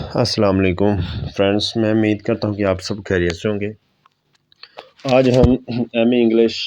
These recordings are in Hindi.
अस्सलाम वालेकुम फ्रेंड्स, मैं उम्मीद करता हूँ कि आप सब खैरियत से होंगे। आज हम एमए इंग्लिश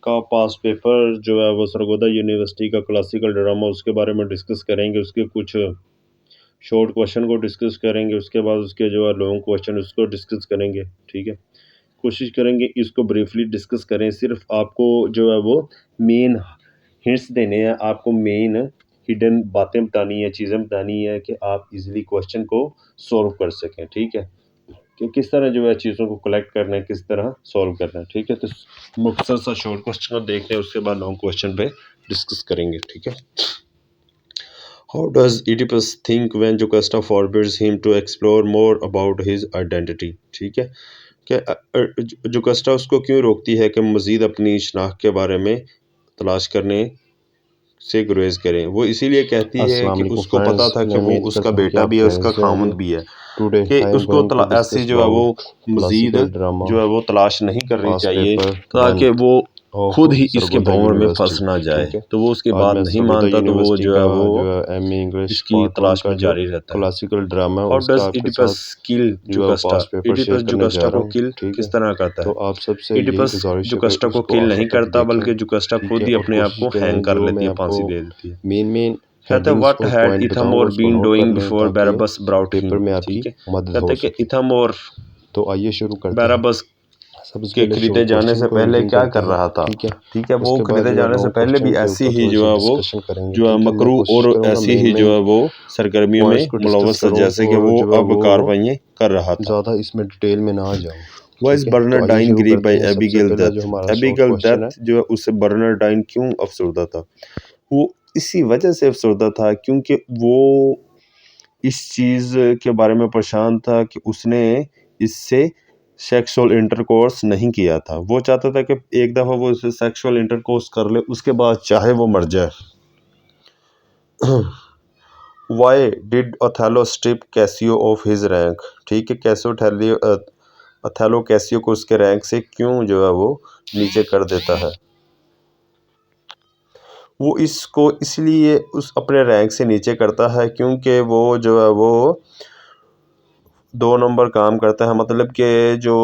का पास पेपर जो है वो सरगोदा यूनिवर्सिटी का क्लासिकल ड्रामा उसके बारे में डिस्कस करेंगे। उसके कुछ शॉर्ट क्वेश्चन को डिस्कस करेंगे, उसके बाद उसके जो है लॉन्ग क्वेश्चन उसको डिस्कस करेंगे। ठीक है, कोशिश करेंगे इसको ब्रीफली डिस्कस करें। सिर्फ आपको जो है वो मेन हिंट्स देने हैं, आपको मेन हिडन बातें बतानी है, चीज़ें बतानी है कि आप इजीली क्वेश्चन को सॉल्व कर सकें। ठीक है, कि किस तरह जो है चीज़ों को कलेक्ट करना है, किस तरह सॉल्व करना है। ठीक है, तो मुख्तसर सा शॉर्ट क्वेश्चन को देखते हैं, उसके बाद लॉन्ग क्वेश्चन पे डिस्कस करेंगे। ठीक है, how does Oedipus think when Jocasta forbids him to explore more about his identity? ठीक है, कि जोकास्टा उसको क्यों रोकती है कि मज़ीद अपनी शनाख्त के बारे में तलाश करने से गुरेज करें। वो इसीलिए कहती है अस्सलाम कि वालेकुम उसको पता फ्रेंड्स, था कि मैं वो उम्मीद उसका करता हूँ कि बेटा आप भी है, खैरियत उसका से खामद होंगे। भी है, टुडे कि आई एम उसको गोइंग टू ऐसी डिस्कस जो है वो अबाउट मज़ीद क्लासिकल ड्रामा जो है वो तलाश नहीं करनी पास चाहिए, पेपर ताकि 1 वो ऑफ खुद ही इसके सरगोदा भंवर में फंस यूनिवर्सिटी। ना जाए। ठीक है, तो वो उसकी आज बात मैं नहीं सरगोदा मानता, तो वो यूनिवर्सिटी जो है का वो जो है एमए इंग्लिश इसकी पार्ट 1 तलाश का में जो जारी रहता है। क्लासिकल ड्रामा है हाउ उसका डज आपके इडिपस साथ किल जो है जुकास्टा? पास पेपर शेयर इडिपस करने जा जुकास्टा रहा को हूँ। किल ठीक किस है, तरह करता तो है? आप सबसे यही इडिपस गुजारिश है कि जुकास्टा को उसको किल आखिर नहीं तक करता, देखें। बल्कि जुकास्टा ठीक खुद है, ही और अपने आप कोशिश को हैंग करें कर जो लेती मैं है, आपको फांसी ले लेती है। मेन कहते हैं हेडिंग्स व्हाट और हैड पॉइंट बताऊंगा, इथामोर उसको बीन नोट कर डूइंग लें बिफोर ताकि बैरबस ब्राउट पेपर हिम। में ठीक आपकी है, मदद कहते हो हैं कि सके। इथामोर तो आइए शुरू करते हैं। बैरबस सबसे के पहले खरीदे शॉर्ट जाने क्वेश्चन से को पहले रीडिंग क्या करते कर हैं। रहा था? ठीक है, ठीक है, वो उसके बाद खरीदे जो है जाने से लॉन्ग पहले भी क्वेश्चन के ऐसी ऊपर ही थोड़ी जो सी है वो डिस्कशन करेंगे। जो है ठीक है, मैं मकरू कोशिश और करूंगा ऐसी मेन ही जो मेन है वो सरगर्मियों पॉइंट्स में को डिस्कस मुलव्वस था, करूं जैसे कि और वो जो है अब वो कार्रवाई कर रहा था। ज़्यादा इसमें डिटेल में ना जाऊं। वाइस ठीक है, तो आइए बर्नरडाइन शुरू ग्रीव करते बाय हैं। सबसे एबिगेल पहला जो डेथ। हमारा शॉर्ट एबिगेल क्वेश्चन है, डेथ जो है उससे बर्नरडाइन क्यों अफसरदा था? वो इसी वजह से अफसरदा था क्योंकि वो इस चीज़ के बारे में परेशान था कि उसने इससे सेक्सुअल इंटरकोर्स नहीं किया था। वो चाहता था कि एक दफ़ा वो इससे सेक्सुअल इंटरकोर्स कर ले, उसके बाद चाहे वो मर जाए। Why did Othello strip Casio of his rank? ठीक है, ओथेलो कैसियो को उसके रैंक से क्यों जो है वो नीचे कर देता है? वो इसको इसलिए उस अपने रैंक से नीचे करता है क्योंकि वो जो है वो 2 नंबर काम करता है। मतलब कि जो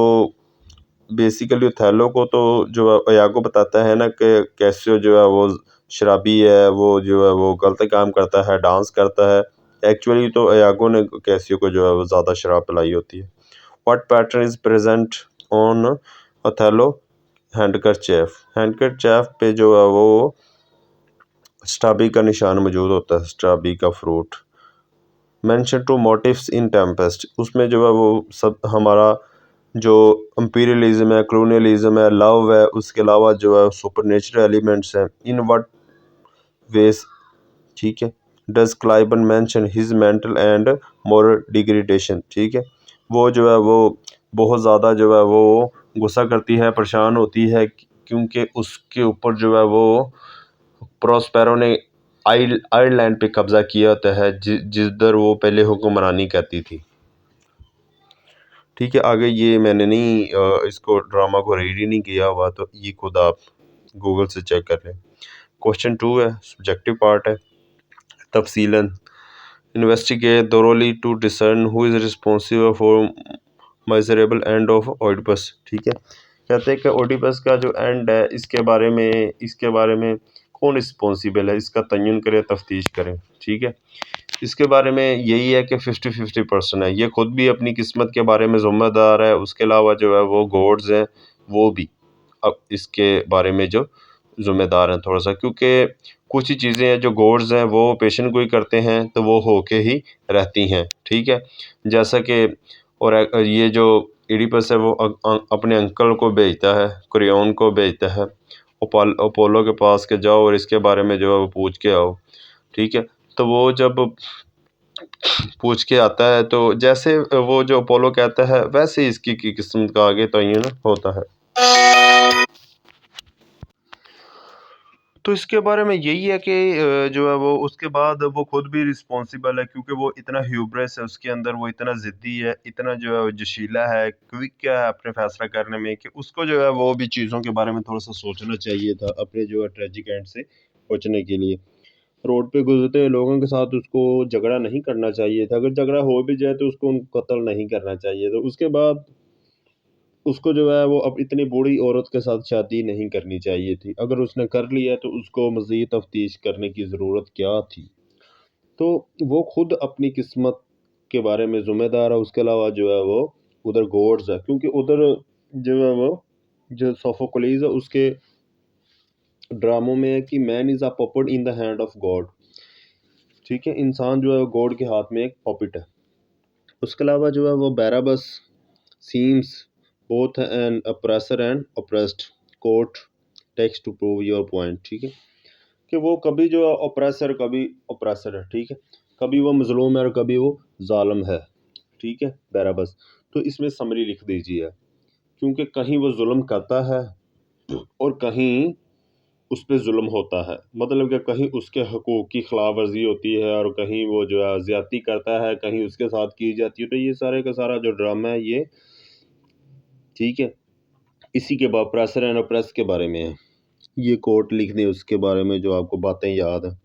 बेसिकली ओथेलो को तो जो है यागो बताता है ना कि कैसियो जो है वो शराबी है, वो जो है वो गलत काम करता है, डांस करता है। एक्चुअली तो यागो ने कैसियो को जो है वो ज़्यादा शराब पिलाई होती है। What pattern is present on Othello handkerchief? Handkerchief पे जो है वो स्ट्रॉबेरी का निशान मौजूद होता है, स्ट्रॉबेरी का fruit. Mention two motives in Tempest, उसमें जो है वो सब हमारा जो इंपीरियलिज्म है, कॉलोनियलिज्म है, लव है, उसके अलावा जो है सुपरनेचुरल एलिमेंट्स हैं। In what ways? ठीक है, does Clyban mention his mental and moral degradation? ठीक है, वो जो है वो बहुत ज़्यादा जो है वो गुस्सा करती है, परेशान होती है क्योंकि उसके ऊपर जो है वो प्रोस्पेरो ने आयरलैंड पे कब्जा किया होता है, जिधर वो पहले हुक्मरानी करती थी। ठीक है, आगे ये मैंने नहीं इसको ड्रामा को रीड ही नहीं किया हुआ, तो ये खुद आप गूगल से चेक कर लें। क्वेश्चन 2 है, सब्जेक्टिव पार्ट है। तफसीलन investigate thoroughly to discern who is responsible for miserable end of Oedipus. ठीक है, कहते हैं कि ओडिपस का जो एंड है इसके बारे में कौन रिस्पॉन्सिबल है, इसका तयन करें, तफ्तीश करें। ठीक है, इसके बारे में यही है कि 50-50% है। ये खुद भी अपनी किस्मत के बारे में ज़िम्मेदार है, उसके अलावा जो है वो गॉड्स हैं, वो भी अब इसके बारे में जो ज़िम्मेदार हैं थोड़ा सा, क्योंकि कुछ ही चीज़ें हैं जो गॉड्स हैं वो पेशन गोई करते हैं तो वो होके ही रहती हैं। ठीक है, जैसा कि और ये जो इडिपस है वो अपने अंकल को भेजता है, क्रेओन को भेजता है, अपोलो के पास के जाओ और इसके बारे में जो है वो पूछ के आओ। ठीक है, तो वो जब पूछ के आता है तो जैसे वो जो अपोलो कहता है वैसे ही इसकी की किस्मत का आगे तयन होता है। तो इसके बारे में यही है कि जो है वो उसके बाद वो खुद भी रिस्पॉन्सिबल है, क्योंकि वो इतना ह्यूब्रिस है उसके अंदर, वो इतना ज़िद्दी है, इतना जो है वो जोशीला है, क्विक है अपने फैसला करने में, कि उसको जो है वो भी चीज़ों के बारे में थोड़ा सा सोचना चाहिए था अपने जो है ट्रेजिक एंड से बचने के लिए। रोड पे गुजरते हुए लोगों के साथ उसको झगड़ा नहीं करना चाहिए था। अगर झगड़ा हो भी जाए तो उसको उनको कत्ल नहीं करना चाहिए। तो उसके बाद उसको जो है वो अब इतनी बूढ़ी औरत के साथ शादी नहीं करनी चाहिए थी। अगर उसने कर लिया तो उसको मज़ीद तफ्तीश करने की ज़रूरत क्या थी। तो वो खुद अपनी किस्मत के बारे में ज़िम्मेदार है। उसके अलावा जो है वो उधर गॉड्स है, क्योंकि उधर जो है वो जो सोफोक्लिस है उसके ड्रामों में है कि man is a puppet in the hand of God. ठीक है, इंसान जो है गॉड के हाथ में एक पपेट है। उसके अलावा जो है वो Barabbas seems both an oppressor and oppressed quote text to prove your point. ठीक है, कि वो कभी जो है ऑप्रेसर कभी ऑप्रेसर है। ठीक है, कभी वो मजलूम है और कभी वो जालिम है। ठीक है, बैराबस। तो इसमें समरी लिख दीजिए, क्योंकि कहीं वो जुल्म करता है और कहीं उस पर जुल्म होता है। मतलब कि कहीं उसके हकूक़ की खिलाफ वर्जी होती है और कहीं वो जो है ज़्यादती करता है, कहीं उसके साथ की जाती है। तो ये सारे का सारा जो ड्रामा है ये, ठीक है, इसी के बाद ऑप्रेसर एंड ऑप्रेस के बारे में है। ये कोट लिख दें उसके बारे में जो आपको बातें याद हैं।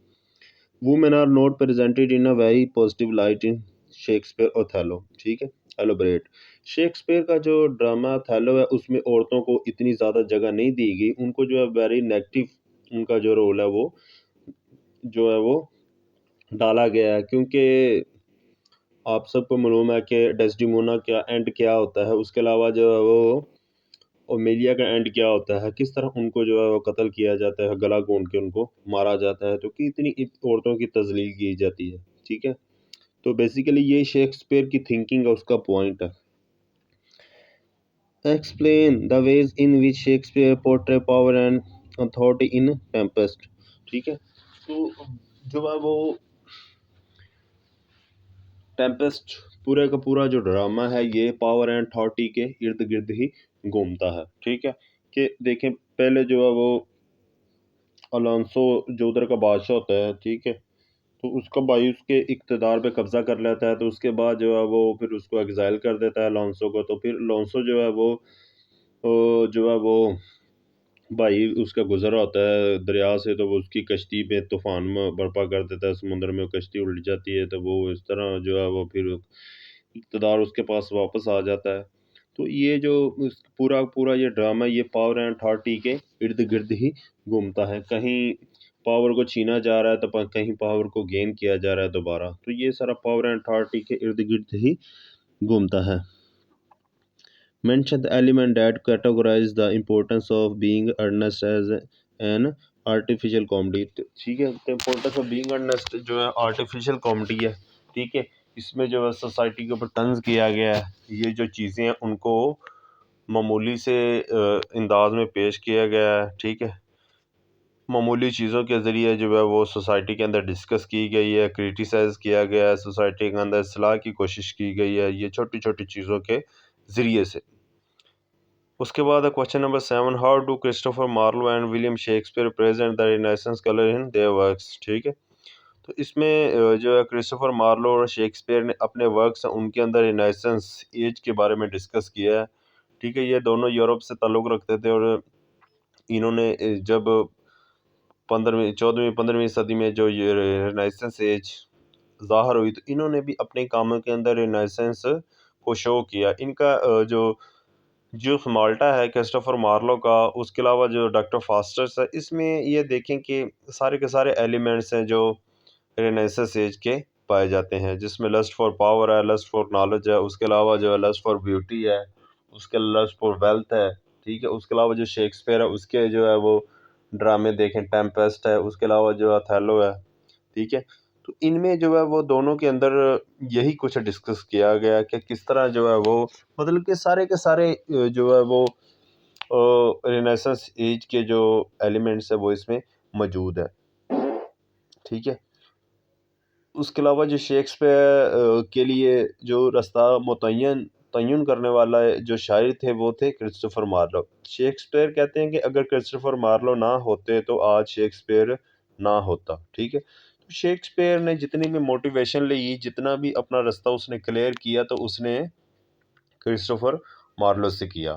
Women are not presented in a very positive light in Shakespeare Othello. ठीक है, एलोबरेट। शेक्सपियर का जो ड्रामा ओथेलो है उसमें औरतों को इतनी ज़्यादा जगह नहीं दी गई। उनको जो है वेरी नेगेटिव उनका जो रोल है वो जो है वो डाला गया है, क्योंकि आप सबको मालूम है कि डेस्डिमोना क्या एंड क्या होता है। उसके अलावा जो है वो ओमेलिया का एंड क्या होता है, किस तरह उनको जो है वो कत्ल किया जाता है, गला घोंट के उनको मारा जाता है। तो कितनी औरतों की तजलील की जाती है। ठीक है, तो बेसिकली ये शेक्सपियर की थिंकिंग है, उसका पॉइंट है। Explain the ways in which Shakespeare portray power and authority in Tempest. ठीक है, तो जो है वो टेम्पेस्ट पूरे का पूरा जो ड्रामा है ये पावर एंड अथॉरिटी के इर्द गिर्द ही घूमता है। ठीक है, कि देखें पहले जो है वो अलोंसो जो उधर का बादशाह होता है, ठीक है, तो उसका भाई उसके इक़्तिदार पे कब्ज़ा कर लेता है। तो उसके बाद जो है वो फिर उसको एग्ज़ाइल कर देता है अलोंसो को। तो फिर अलोंसो जो है वो जो है वो भाई उसका गुज़र होता है दरिया से, तो वो उसकी कश्ती में तूफ़ान में बर्पा कर देता है, समुद्र में वो कश्ती उलट जाती है। तो वो इस तरह जो है वो फिर इक़्तिदार उसके पास वापस आ जाता है। तो ये जो पूरा पूरा ये ड्रामा ये पावर एंड अथॉरिटी के इर्द गिर्द ही घूमता है। कहीं पावर को छीना जा रहा है तो कहीं पावर को गेन किया जा रहा है दोबारा। तो ये सारा पावर एंड अथॉरिटी के इर्द गिर्द ही घूमता है। Mention the element that categorize the importance of being earnest as an artificial comedy। ठीक है, तो इम्पोर्टेंस ऑफ बीइंग earnest जो है आर्टिफिशियल कॉमेडी है। ठीक है, इसमें जो है सोसाइटी के ऊपर तंज किया गया है। ये जो चीज़ें हैं उनको मामूली से अंदाज में पेश किया गया है। ठीक है, मामूली चीज़ों के ज़रिए जो है वो सोसाइटी के अंदर डिस्कस की गई है, क्रिटिसाइज़ किया गया है, सोसाइटी के अंदर इस्लाह की कोशिश की गई है ये छोटी छोटी चीज़ों के ज़रिए से। उसके बाद question number 7, how do Christopher Marlowe and William Shakespeare present the Renaissance colour in their works. ठीक है, तो इसमें जो है क्रिस्टोफर मार्लो और शेक्सपियर ने अपने वर्क्स उनके अंदर रिनेसेंस एज के बारे में डिस्कस किया है। ठीक है, ये दोनों यूरोप से ताल्लुक़ रखते थे और इन्होंने जब 15वीं 14वीं 15वीं सदी में जो ये रिनेसेंस एज ज़ाहिर हुई तो इन्होंने भी अपने कामों के अंदर रिनेसेंस को शो किया। इनका जो माल्टा है क्रिस्टोफर मार्लो का, उसके अलावा जो डॉक्टर फास्टर्स है, इसमें ये देखें कि सारे के सारे एलिमेंट्स हैं जो रेनेसां एज के पाए जाते हैं, जिसमें लस्ट फॉर पावर है, लस्ट फॉर नॉलेज है, उसके अलावा जो है लस्ट फॉर ब्यूटी है, उसके लस्ट फॉर वेल्थ है। ठीक है, उसके अलावा जो शेक्सपियर है उसके जो है वो ड्रामे देखें, टेम्पेस्ट है, उसके अलावा जो अथेलो है। ठीक है, तो इनमें जो है वो दोनों के अंदर यही कुछ डिस्कस किया गया कि किस तरह जो है वो मतलब कि सारे के सारे जो है वो रेनेसांस एज के जो एलिमेंट्स है वो इसमें मौजूद है। ठीक है, उसके अलावा जो शेक्सपियर के लिए जो रास्ता तयन करने वाला जो शायर थे वो थे क्रिस्टोफर मार्लो। शेक्सपियर कहते हैं कि अगर क्रिस्टोफर मार्लो ना होते तो आज शेक्सपियर ना होता। ठीक है, तो शेक्सपियर ने जितनी भी मोटिवेशन ली, जितना भी अपना रास्ता उसने क्लियर किया, तो उसने क्रिस्टोफर मार्लो से किया।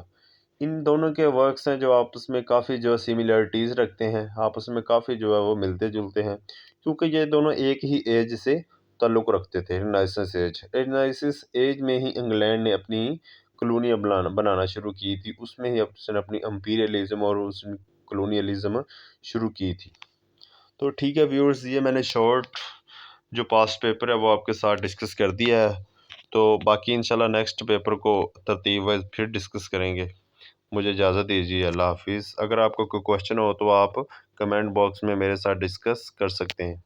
इन दोनों के वर्क्स हैं जो आपस में काफ़ी जो सिमिलरिटीज़ रखते हैं, आपस में काफ़ी जो है वो मिलते जुलते हैं, क्योंकि ये दोनों एक ही एज से ताल्लुक़ रखते थे। रेनेसांस एज में ही इंग्लैंड ने अपनी कॉलोनियाँ बनाना शुरू की थी, उसमें ही उसने अपनी इम्पीरियलिज़्म और उसने कॉलोनियलिज़्म शुरू की थी। तो ठीक है व्यूअर्स, ये मैंने शॉर्ट जो पास्ट पेपर है वो आपके साथ डिस्कस कर दिया है। तो बाकी इंशाल्लाह नेक्स्ट पेपर को तरतीब वाइज फिर डिस्कस करेंगे। मुझे इजाज़त दीजिए, अल्लाह हाफिज़। अगर आपको कोई क्वेश्चन हो तो आप कमेंट बॉक्स में मेरे साथ डिस्कस कर सकते हैं।